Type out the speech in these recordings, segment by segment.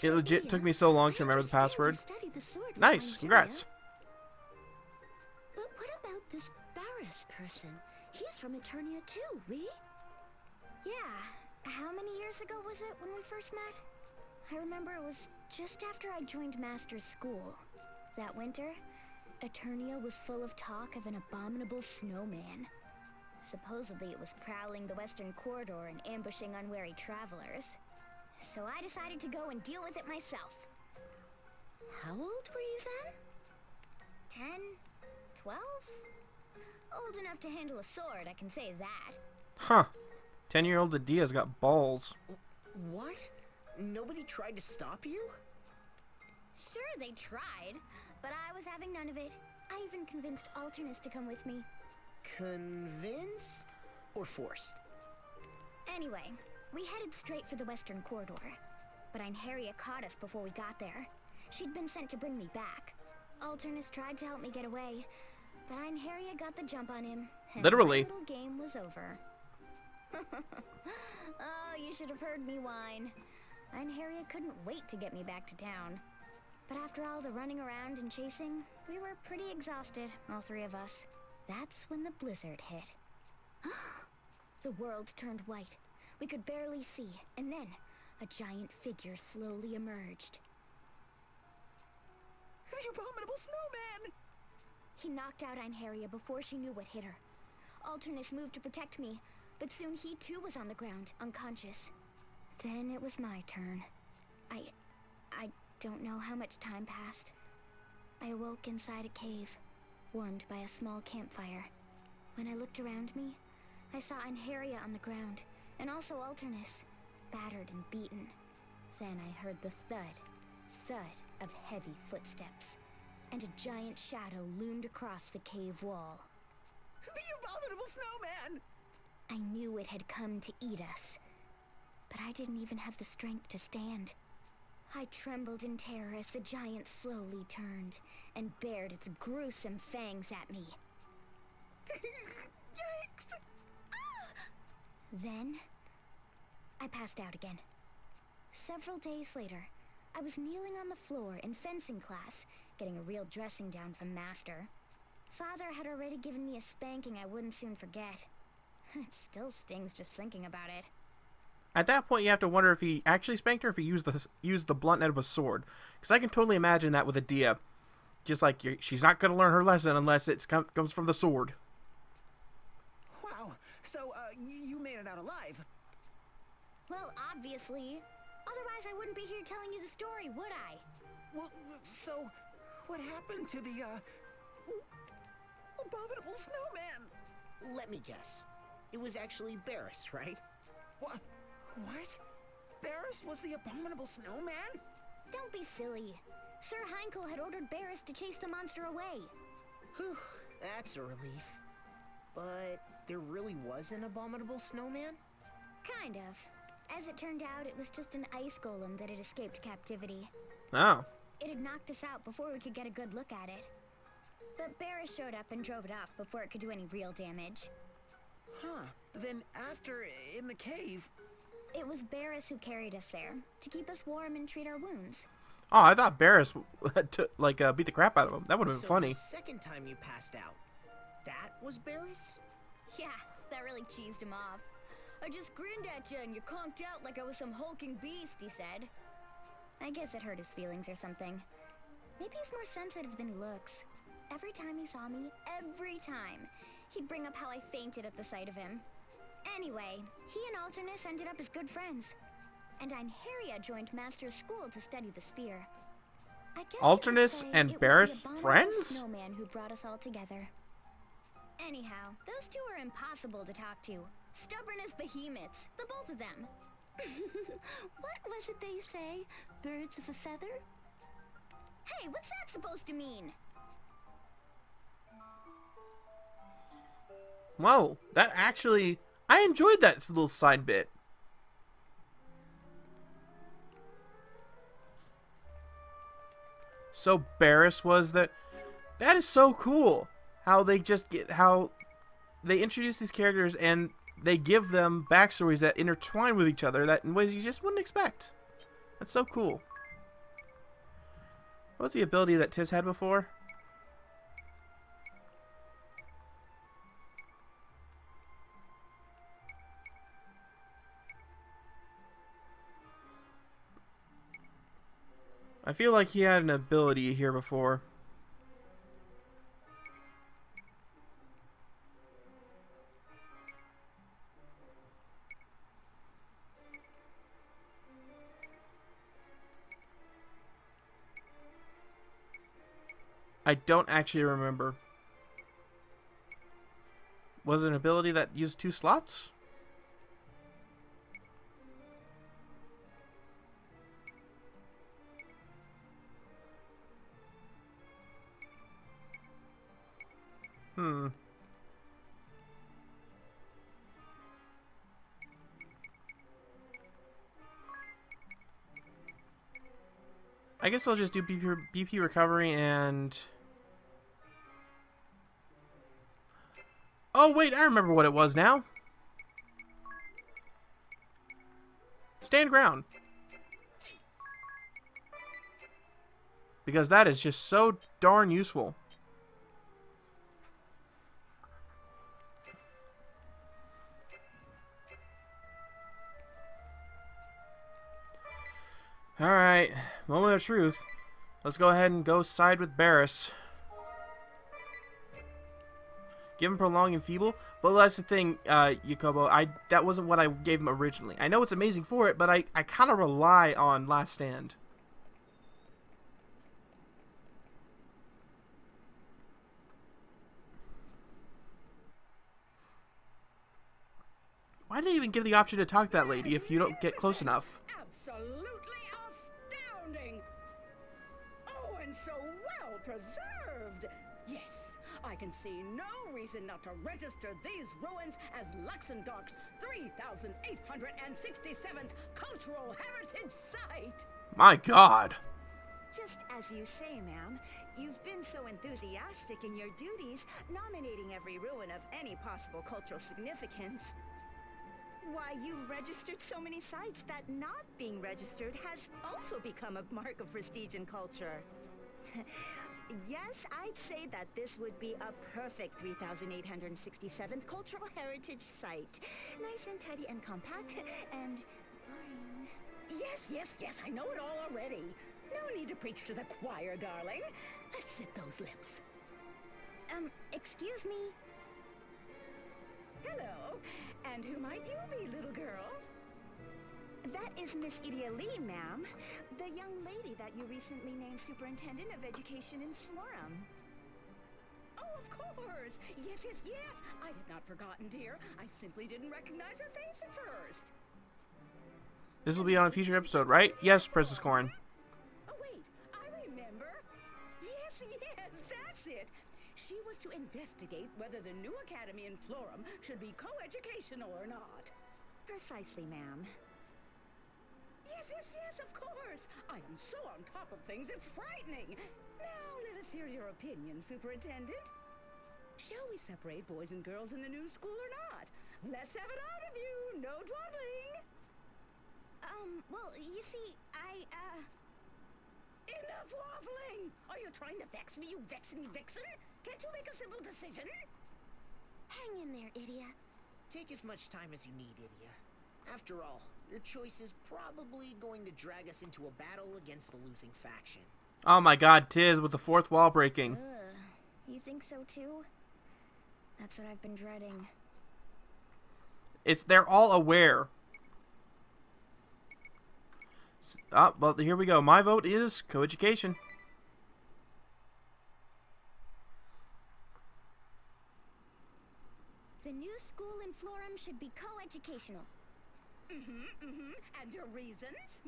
It legit took me so long to remember the password. Nice, congrats. But what about this Barras person? He's from Eternia too, we? Yeah. How many years ago was it when we first met? I remember it was just after I joined Master's school. That winter, Eternia was full of talk of an abominable snowman. Supposedly it was prowling the western corridor and ambushing unwary travelers. So I decided to go and deal with it myself. How old were you then? 10? 12? Old enough to handle a sword, I can say that. Huh. 10-year-old Edea's got balls. What? Nobody tried to stop you? Sure, they tried, but I was having none of it. I even convinced Alternus to come with me. Convinced? Or forced? Anyway, we headed straight for the western corridor. But Einheria caught us before we got there. She'd been sent to bring me back. Alternus tried to help me get away, but Einheria got the jump on him. And Literally. the little game was over. Oh, you should have heard me whine. Einheria couldn't wait to get me back to town. But after all the running around and chasing, we were pretty exhausted, all three of us. That's when the blizzard hit. The world turned white. We could barely see, and then a giant figure slowly emerged. The abominable snowman! He knocked out Einheria before she knew what hit her. Alternus moved to protect me, but soon he too was on the ground, unconscious. Then it was my turn. I don't know how much time passed. I awoke inside a cave, warmed by a small campfire. When I looked around me, I saw Einheria on the ground, and also Alternus, battered and beaten. Then I heard the thud of heavy footsteps, and a giant shadow loomed across the cave wall. The abominable snowman! I knew it had come to eat us, but I didn't even have the strength to stand. I trembled in terror as the giant slowly turned and bared its gruesome fangs at me. Yikes! Then, I passed out again. Several days later, I was kneeling on the floor in fencing class, getting a real dressing down from Master. Father had already given me a spanking I wouldn't soon forget. It still stings just thinking about it. At that point, you have to wonder if he actually spanked her, or if he used the blunt end of a sword. Because I can totally imagine that with Edea. Just like, she's not going to learn her lesson unless it comes from the sword. Wow, so, you made it out alive. Well, obviously. Otherwise, I wouldn't be here telling you the story, would I? Well, so, what happened to the, abominable snowman? Let me guess. It was actually Barras, right? What? What? Barras was the abominable snowman? Don't be silly. Sir Heinkel had ordered Barras to chase the monster away. Whew, that's a relief. But there really was an abominable snowman? Kind of. As it turned out, it was just an ice golem that had escaped captivity. Oh. It had knocked us out before we could get a good look at it. But Barras showed up and drove it off before it could do any real damage. Huh. Then after, in the cave... It was Barras who carried us there, to keep us warm and treat our wounds. Oh, I thought Barras beat the crap out of him. That would have been funny. The second time you passed out, that was Barras? Yeah, that really cheesed him off. I just grinned at you and you conked out like I was some hulking beast, he said. I guess it hurt his feelings or something. Maybe he's more sensitive than he looks. Every time he saw me, he'd bring up how I fainted at the sight of him. Anyway, he and Alternus ended up as good friends. And Einheria joined Master's school to study the spear. I guess Alternus and Barras friends? Snowman who brought us all together. Anyhow, those two are impossible to talk to. Stubborn as behemoths, the both of them. What was it they say? Birds of a feather? Hey, what's that supposed to mean? Whoa, that actually... I enjoyed that little side bit. So Barras was the... That is so cool. How they introduce these characters and they give them backstories that intertwine with each other that in ways you just wouldn't expect. That's so cool. What's the ability that Tiz had before? I feel like he had an ability here before. I don't actually remember. Was it an ability that used 2 slots? I guess I'll just do BP recovery and... Oh, wait, I remember what it was now. Stand ground. Because that is just so darn useful. Alright, moment of truth. Let's go ahead and go side with Barras. Give him prolong and feeble, but that's the thing, Yakobo. That wasn't what I gave him originally. I know it's amazing for it, but I kind of rely on Last Stand. Why did they even give the option to talk to that lady if you don't get close enough? Absolutely astounding! Oh, and so well preserved! Yes, I can see no reason not to register these ruins as Luxembourg's 3,867th Cultural Heritage Site! My God! Just as you say, ma'am, you've been so enthusiastic in your duties, nominating every ruin of any possible cultural significance. Why, you've registered so many sites that not being registered has also become a mark of prestige in culture. Yes, I'd say that this would be a perfect 3,867th Cultural Heritage Site. Nice and tidy and compact, and boring. Yes, I know it all already. No need to preach to the choir, darling. Let's zip those lips. Excuse me. Hello, and who might you be, little girl? That is Miss Edea Lee, ma'am. The young lady that you recently named Superintendent of Education in Florum. Oh, of course. Yes. I had not forgotten, dear. I simply didn't recognize her face at first. This will be on a future episode, right? Yes, Princess Corn. Oh, wait. I remember. Yes, that's it. She was to investigate whether the new academy in Florum should be co-educational or not. Precisely, ma'am. Yes, of course. I am so on top of things, it's frightening. Now, let us hear your opinion, Superintendent. Shall we separate boys and girls in the new school or not? Let's have it out of you. No dawdling. Well, you see, Enough waffling! Are you trying to vex me, you vexen vixen? Can't you make a simple decision? hang in there, Edea. Take as much time as you need, Edea. After all, your choice is probably going to drag us into a battle against the losing faction. Oh my God, Tiz with the 4th wall breaking. You think so too? That's what I've been dreading. They're all aware. Well, here we go. My vote is coeducation. The new school in Florum should be co-educational. And your reasons?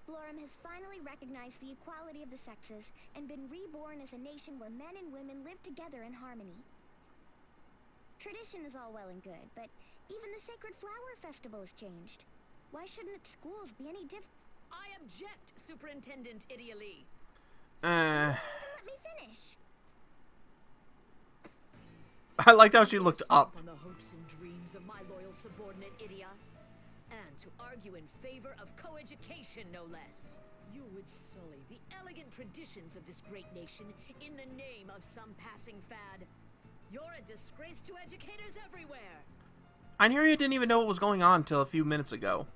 Florum has finally recognized the equality of the sexes and been reborn as a nation where men and women live together in harmony. Tradition is all well and good, but even the Sacred Flower Festival has changed. Why shouldn't schools be any different? I object, Superintendent Edea Lee. Let me finish. I liked how she looked up. On the hopes and dreams of my loyal subordinate Edea, and to argue in favor of co-education, no less. You would sully the elegant traditions of this great nation in the name of some passing fad. You're a disgrace to educators everywhere. Einheria didn't even know what was going on until a few minutes ago.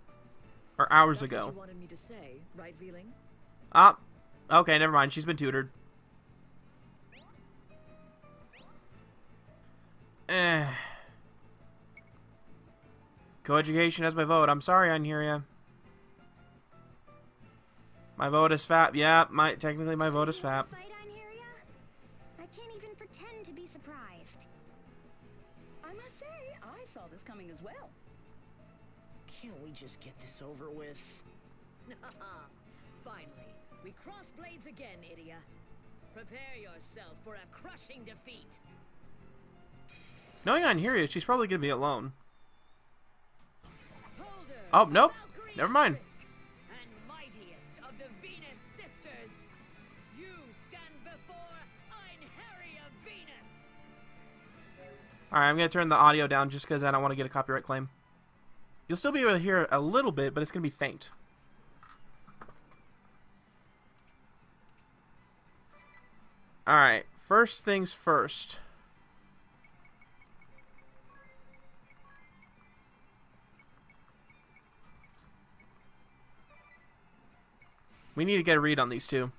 Or hours That's ago. what you wanted me to say, right, Veeling? Ah, okay, never mind. She's been tutored. Coeducation has my vote. I'm sorry, Einheria. My vote is fat. Yeah, technically my vote is fat. Fight, Einheria? I can't even pretend to be surprised. I must say, I saw this coming as well. Can't we just get this over with? Finally, we cross blades again, Edea. Prepare yourself for a crushing defeat. Knowing Einheria, she's probably gonna be alone. Holder, Oh, nope. Valkyrie Never mind. and mightiest of the Venus sisters, you stand before Einheria Venus. Alright, I'm gonna turn the audio down just because I don't want to get a copyright claim. You'll still be able to hear a little bit, but it's gonna be faint. Alright, first things first. We need to get a read on these two.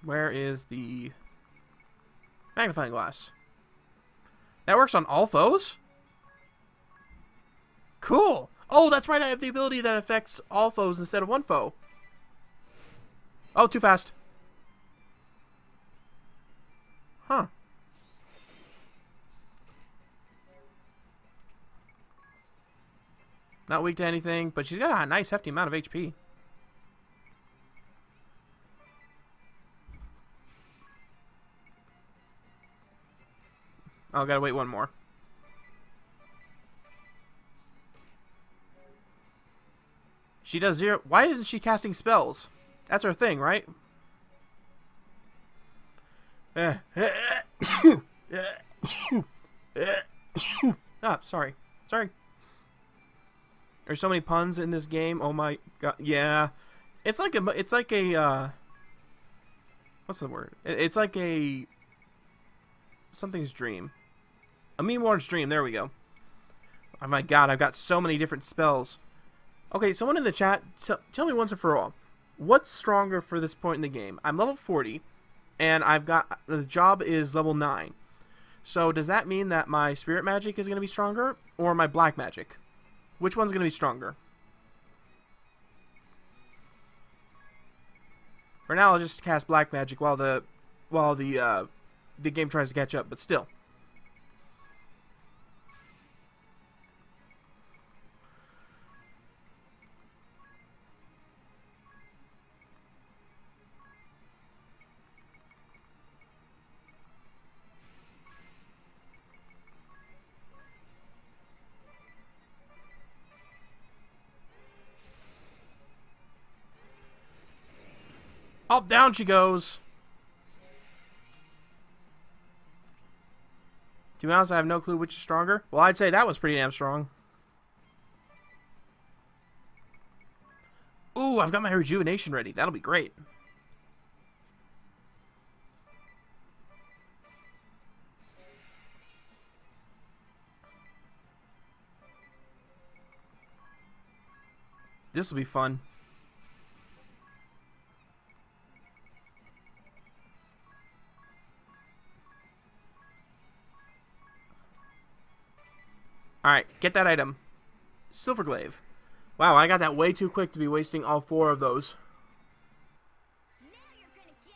Where is the magnifying glass? That works on all foes? Cool! Oh, that's right, I have the ability that affects all foes instead of one foe. Oh, too fast. Huh. Not weak to anything, but she's got a nice hefty amount of HP. Oh, gotta wait one more. She does 0. Why isn't she casting spells? That's her thing, right? Ah, sorry. Sorry. There's so many puns in this game. Oh my god. Yeah. It's like a what's the word? It's like a something's dream. A meme orange dream. There we go. Oh my god, I've got so many different spells. Okay, someone in the chat, tell me once and for all. What's stronger for this point in the game? I'm level 40, and the job is level 9. So does that mean that my spirit magic is going to be stronger, or my black magic? Which one's going to be stronger? For now, I'll just cast black magic while the game tries to catch up, but still. Up, down she goes. To be honest, I have no clue which is stronger. Well, I'd say that was pretty damn strong. Ooh, I've got my rejuvenation ready. That'll be great. This will be fun. Alright, get that item. Silverglaive. Wow, I got that way too quick to be wasting all 4 of those. Now you're gonna get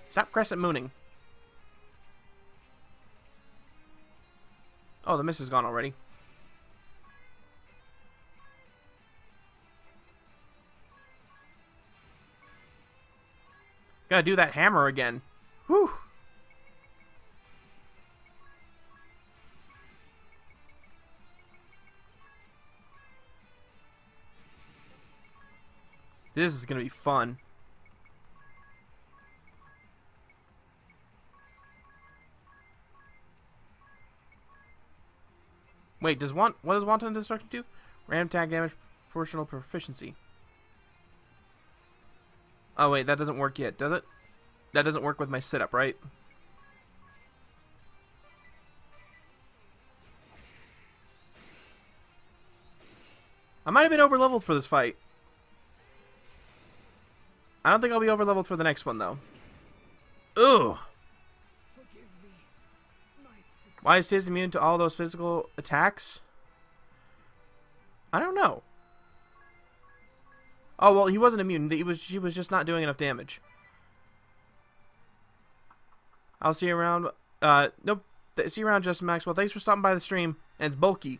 it. Stop crescent mooning. Oh, the mist is gone already. Gotta do that hammer again. Whew. This is gonna be fun. Wait, what does wanton destruction do? Random attack damage, proportional proficiency. Oh wait, that doesn't work yet, does it? That doesn't work with my sit-up, right? I might have been over-leveled for this fight. I don't think I'll be over-leveled for the next one, though. Ugh! Why is Sis immune to all those physical attacks? I don't know. Oh, well, he wasn't immune. She was just not doing enough damage. I'll see you around. Nope. See you around, Justin Maxwell. Thanks for stopping by the stream. And it's bulky.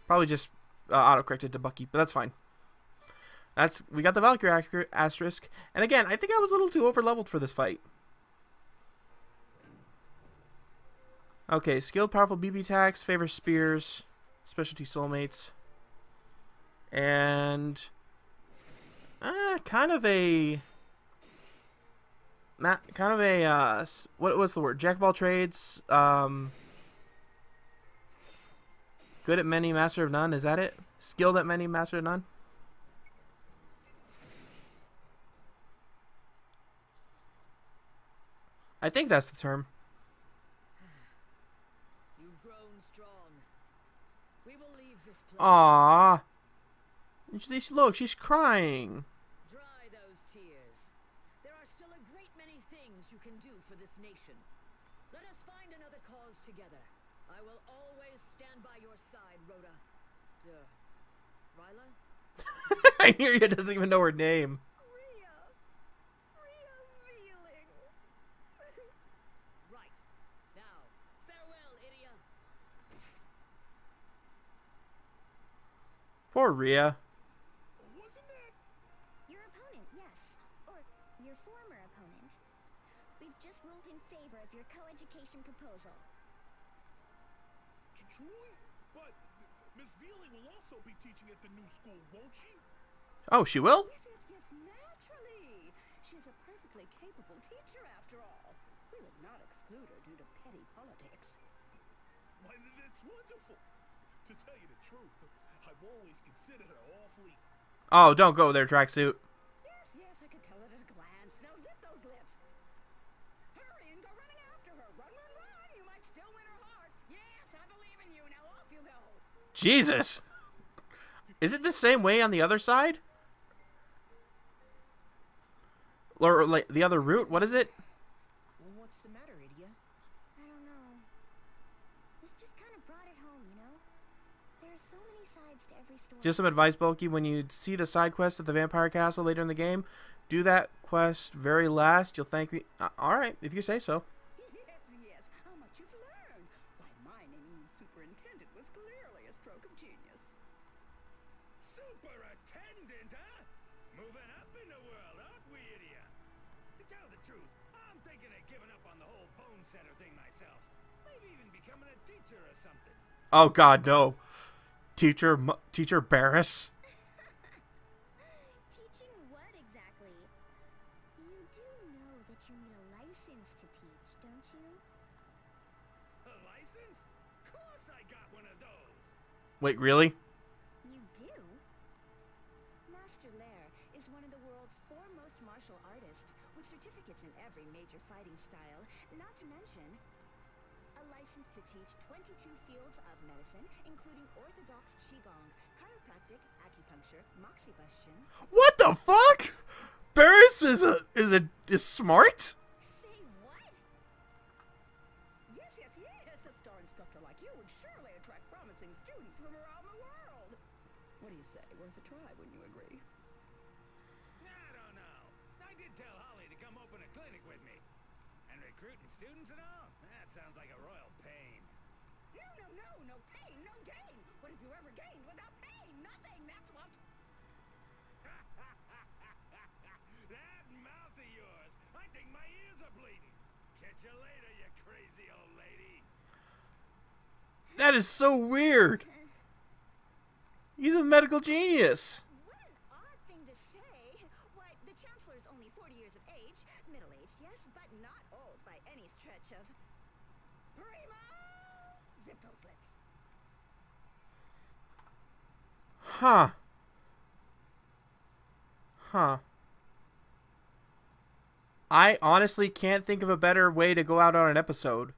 Probably just auto-corrected to Bucky, but that's fine. We got the Valkyrie asterisk. And again, I think I was a little too over-leveled for this fight. Okay, skilled, powerful BB attacks, favor spears, specialty soulmates, and kind of a what's the word? Jack of all trades. Good at many, master of none. Is that it? Skilled at many, master of none. I think that's the term. Aww. Look, she's crying. Dry those tears. There are still a great many things you can do for this nation. Let us find another cause together. I will always stand by your side, Rhoda. Ryla? Einheria doesn't even know her name. Rhea Veeling. Right. Now, farewell, Edea. Poor Rhea. Wasn't that your opponent? Yes, or your former opponent. We've just ruled in favor of your co-education proposal. Truly? But Miss Veeling will also be teaching at the new school, won't she? Oh, she will? Yes, naturally. She's a perfectly capable teacher, after all. We would not exclude her due to petty politics. Why, that's wonderful. To tell you the truth, I've always considered her awfully... Oh, don't go there, tracksuit. Yes, I could tell it at a glance. Now zip those lips. Hurry and go running after her. Run. You might still win her heart. Yes, I believe in you. Now off you go. Jesus. Is it the same way on the other side? Or like the other route? What is it? Well, what's the matter, Edea? I don't know. This just kind of brought it home, you know? There are so many sides to every story. Just some advice, Bulky. When you see the side quest at the Vampire Castle later in the game, do that quest very last. You'll thank me. Alright, if you say so. Yes. How much you've learned. Why, my new superintendent was clearly a stroke of genius. Superintendent, huh? Moving up in the world, aren't we, Edea? To tell the truth, I'm thinking of giving up on the whole bone setter thing myself. Maybe even becoming a teacher or something. Oh God, no. Teacher Barras. Teaching what exactly? You do know that you need a license to teach, don't you? A license? Of course I got one of those. Wait, really? You do? Master Lehr is one of the world's foremost martial artists with certificates in every major fighting style, not to mention a license to teach 22 fields of medicine, including orthodox qigong, chiropractic, acupuncture, moxibustion. What the fuck? Barras is smart? Say what? Yes. A star instructor like you would surely attract promising students from around the world. What do you say? Worth a try, wouldn't you agree? I don't know. I did tell Holly to come open a clinic with me. And recruiting students and all? That sounds like a royal pain. No pain, no gain. What have you ever gained without pain? Nothing, that's what. That mouth of yours, I think my ears are bleeding. Catch you later, you crazy old lady. That is so weird. He's a medical genius. What an odd thing to say. Why, the Chancellor is only 40 years of age. Middle-aged, yes, but not old by any stretch of... Primo! Zip those lips. Huh. Huh. I honestly can't think of a better way to go out on an episode.